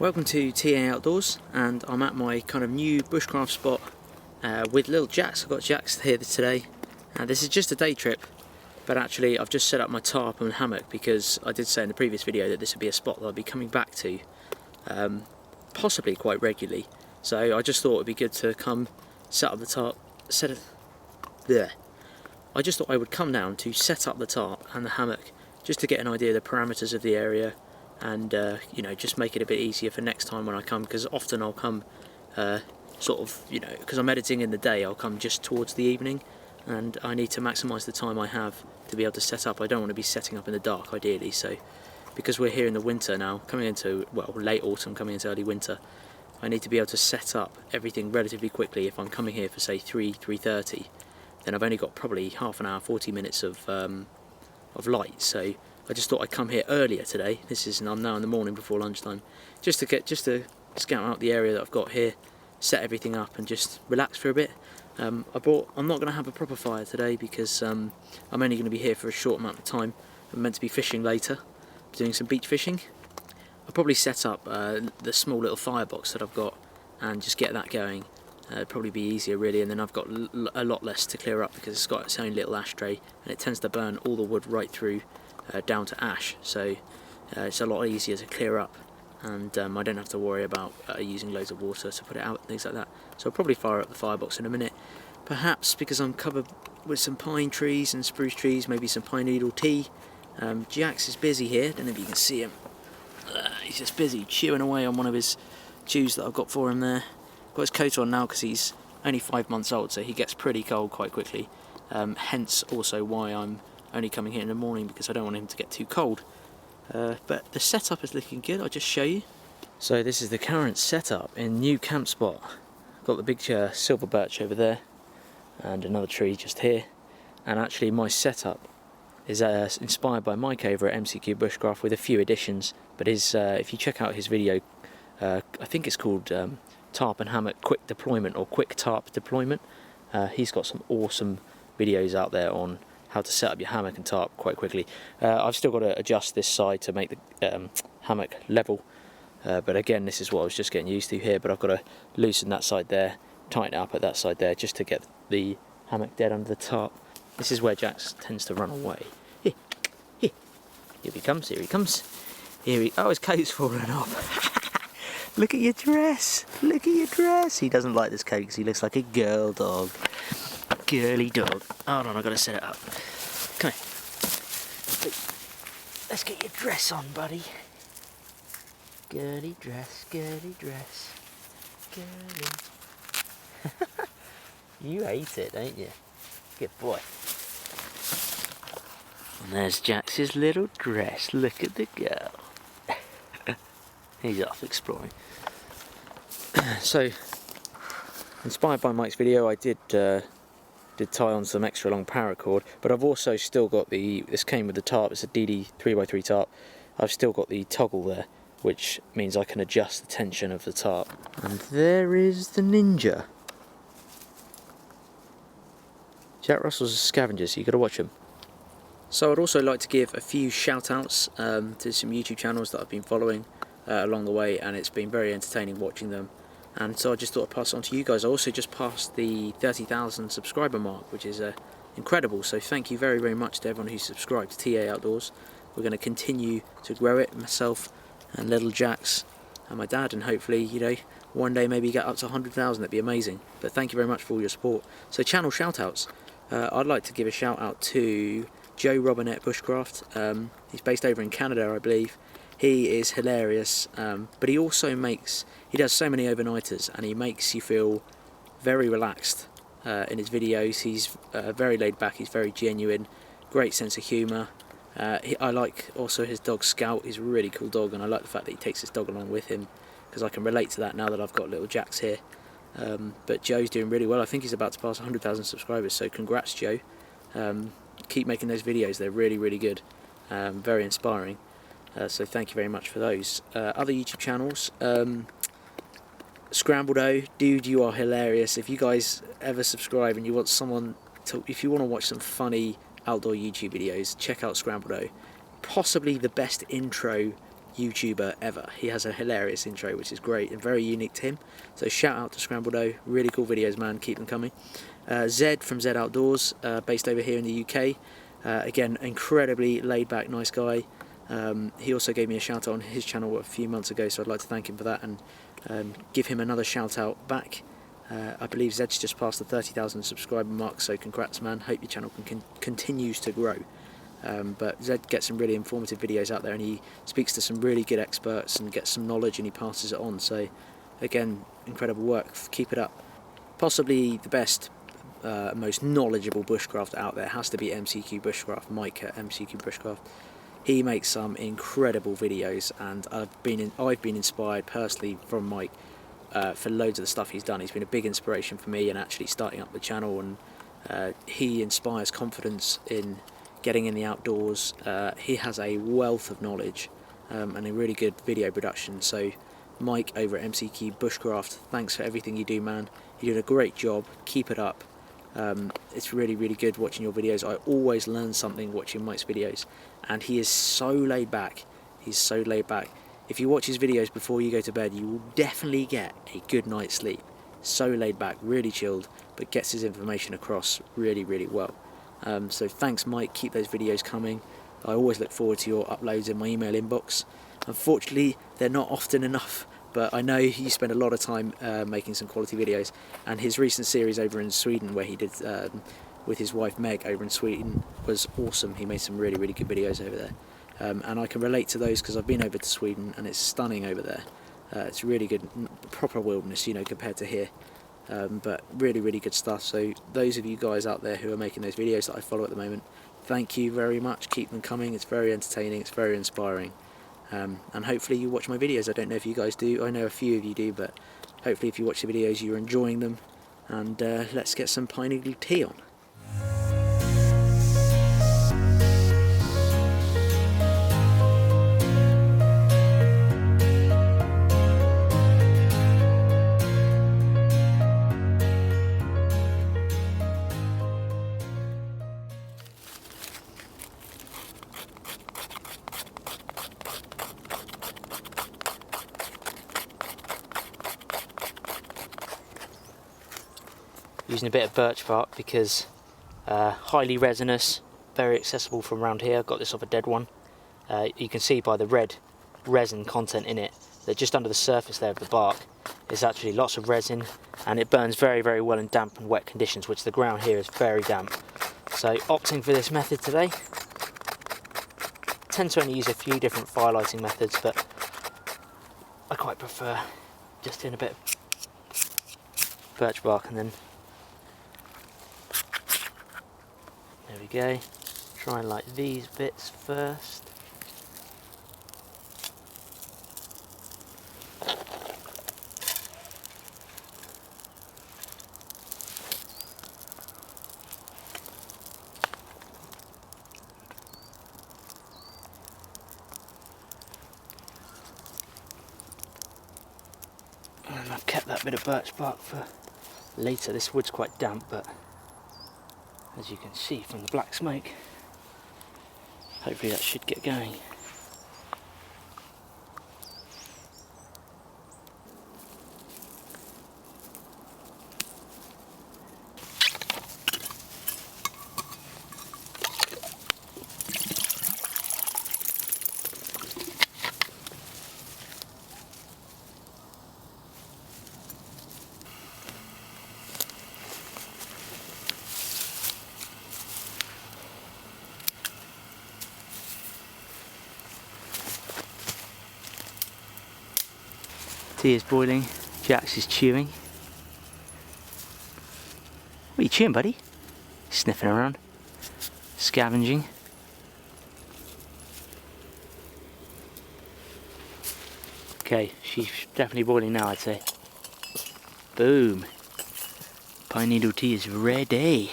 Welcome to TA Outdoors, and I'm at my kind of new bushcraft spot with little Jax. I've got Jax here today. This is just a day trip, but actually I've just set up my tarp and hammock because I did say in the previous video that this would be a spot that I'll be coming back to possibly quite regularly. So I just thought it would be good to come set up the tarp, I just thought I would come down to set up the tarp and the hammock just to get an idea of the parameters of the area, and you know, just make it a bit easier for next time when I come, because often I'll come sort of, you know, because I'm editing in the day, I'll come just towards the evening, and I need to maximise the time I have to be able to set up. I don't want to be setting up in the dark ideally, so because we're here in the winter now, coming into, well, late autumn, coming into early winter, I need to be able to set up everything relatively quickly. If I'm coming here for say 3:30, then I've only got probably half an hour, 40 minutes of light, so I just thought I'd come here earlier today. I'm now in the morning before lunchtime, just to scout out the area that I've got here, set everything up, and just relax for a bit. I'm not going to have a proper fire today because I'm only going to be here for a short amount of time. I'm meant to be fishing later, doing some beach fishing. I'll probably set up the small little firebox that I've got and just get that going. It'd probably be easier really, and then I've got a lot less to clear up because it's got its own little ashtray and it tends to burn all the wood right through down to ash, so it's a lot easier to clear up, and I don't have to worry about using loads of water to put it out and things like that. So I'll probably fire up the firebox in a minute, perhaps because I'm covered with some pine trees and spruce trees, maybe some pine needle tea. Jax is busy here, don't know if you can see him. He's just busy chewing away on one of his chews that I've got for him there. Got his coat on now because he's only 5 months old, so he gets pretty cold quite quickly, hence also why I'm only coming here in the morning, because I don't want him to get too cold. But the setup is looking good. I'll just show you. So this is the current setup in new camp spot. Got the big silver birch over there and another tree just here, and actually my setup is inspired by Mike over at MCQ Bushcraft with a few additions, but if you check out his video, I think it's called Tarp and Hammock Quick Deployment, or Quick Tarp Deployment. He's got some awesome videos out there on how to set up your hammock and tarp quite quickly. I've still got to adjust this side to make the hammock level, but again, this is what I was just getting used to here, but I've got to loosen that side there, tighten it up at that side there, just to get the hammock dead under the tarp. This is where Jax tends to run away. Here he comes, here he comes. Oh, his coat's fallen off. Look at your dress, look at your dress. He doesn't like this coat because he looks like a girl dog. Girly dog. Hold on, I've got to set it up. Come here. Let's get your dress on, buddy. Girly dress, girly dress, girly. You hate it, don't you? Good boy. And there's Jax's little dress. Look at the girl. He's off exploring. So, inspired by Mike's video, I did tie on some extra long paracord, but I've also still got this came with the tarp, it's a DD 3x3 tarp. I've still got the toggle there, which means I can adjust the tension of the tarp. And there is the ninja. Jack Russell's a scavenger, so you've got to watch him. So I'd also like to give a few shout outs to some YouTube channels that I've been following along the way, and it's been very entertaining watching them. And so I just thought I'd pass it on to you guys. I also just passed the 30,000 subscriber mark, which is incredible. So thank you very, very much to everyone who's subscribed to TA Outdoors. We're going to continue to grow it, myself and little Jax and my dad, and hopefully, you know, one day maybe get up to 100,000. That'd be amazing. But thank you very much for all your support. So channel shout-outs. I'd like to give a shout-out to Joe Robinette Bushcraft. He's based over in Canada, I believe. He is hilarious, but he also does so many overnighters, and he makes you feel very relaxed in his videos. He's very laid back, he's very genuine, great sense of humour. I like also his dog Scout. He's a really cool dog, and I like the fact that he takes his dog along with him, because I can relate to that now that I've got little Jax here. But Joe's doing really well. I think he's about to pass 100,000 subscribers, so congrats, Joe. Keep making those videos, they're really, really good, very inspiring. So thank you very much for those. Other YouTube channels, Scrambled O, dude, you are hilarious. If you guys ever subscribe and you want if you want to watch some funny outdoor YouTube videos, check out Scrambled O. Possibly the best intro YouTuber ever. He has a hilarious intro, which is great and very unique to him. So shout out to Scrambled O, really cool videos, man, keep them coming. Zed from Zed Outdoors, based over here in the UK. Again, incredibly laid back, nice guy. He also gave me a shout out on his channel a few months ago, so I'd like to thank him for that and give him another shout out back. I believe Zed's just passed the 30,000 subscriber mark, so congrats, man. Hope your channel continues to grow. But Zed gets some really informative videos out there, and he speaks to some really good experts and gets some knowledge, and he passes it on. So again, incredible work, keep it up. Possibly the best, most knowledgeable bushcraft out there has to be MCQ Bushcraft, Mike at MCQ Bushcraft. He makes some incredible videos, and I've been inspired personally from Mike for loads of the stuff he's done. He's been a big inspiration for me in actually starting up the channel, and he inspires confidence in getting in the outdoors. He has a wealth of knowledge and a really good video production. So Mike over at MCQ Bushcraft, thanks for everything you do, man. You're doing a great job, keep it up. It's really, really good watching your videos. I always learn something watching Mike's videos, and he is so laid back. He's so laid back. If you watch his videos before you go to bed, you will definitely get a good night's sleep. So laid back, really chilled, but gets his information across really, really well. So thanks, Mike, keep those videos coming. I always look forward to your uploads in my email inbox. Unfortunately, they're not often enough, but I know you spend a lot of time making some quality videos, and his recent series over in Sweden, where he did with his wife Meg over in Sweden, was awesome. He made some really, really good videos over there. And I can relate to those because I've been over to Sweden and it's stunning over there. It's really good, proper wilderness, you know, compared to here. But really, really good stuff. So those of you guys out there who are making those videos that I follow at the moment, thank you very much. Keep them coming. It's very entertaining. It's very inspiring. And hopefully you watch my videos. I don't know if you guys do. I know a few of you do, but hopefully if you watch the videos you're enjoying them. And let's get some pine needle tea on. Using a bit of birch bark because highly resinous, very accessible from around here. I've got this off a dead one. You can see by the red resin content in it that just under the surface there of the bark is actually lots of resin, and it burns very, very well in damp and wet conditions, which the ground here is very damp. So opting for this method today. Tend to only use a few different firelighting methods, but I quite prefer just doing a bit of birch bark and then there we go. Try and light these bits first. And I've kept that bit of birch bark for later. This wood's quite damp, but as you can see from the black smoke, hopefully that should get going. Tea is boiling, Jax is chewing. What are you chewing, buddy? Sniffing around, scavenging. Okay, she's definitely boiling now, I'd say. Boom. Pine needle tea is ready.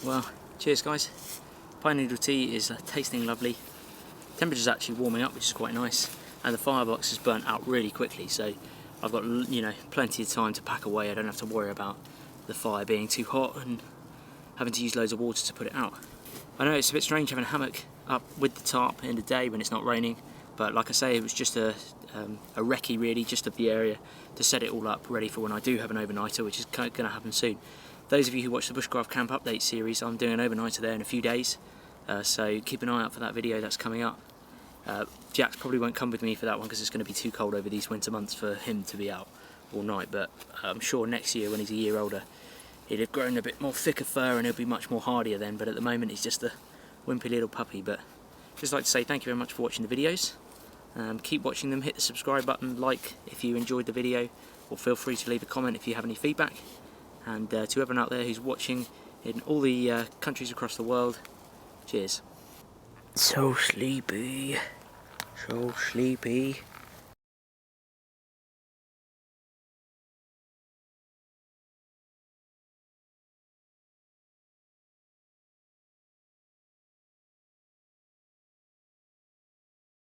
Well, Cheers guys. Pine noodle tea is tasting lovely. Temperature's actually warming up, which is quite nice, and the firebox has burnt out really quickly, so I've got, you know, plenty of time to pack away. I don't have to worry about the fire being too hot and having to use loads of water to put it out. I know it's a bit strange having a hammock up with the tarp in the day when it's not raining, but like I say, it was just a recce really, just of the area to set it all up ready for when I do have an overnighter, which is going to happen soon. Those of you who watch the Bushcraft Camp update series, I'm doing an overnighter there in a few days, so keep an eye out for that video that's coming up. Jax probably won't come with me for that one because it's going to be too cold over these winter months for him to be out all night, but I'm sure next year when he's a year older he'll have grown a bit more thicker fur and he'll be much more hardier then, but at the moment he's just a wimpy little puppy. But just like to say thank you very much for watching the videos. Keep watching them, hit the subscribe button, like if you enjoyed the video, or feel free to leave a comment if you have any feedback. And to everyone out there who's watching in all the countries across the world, cheers. So sleepy, so sleepy.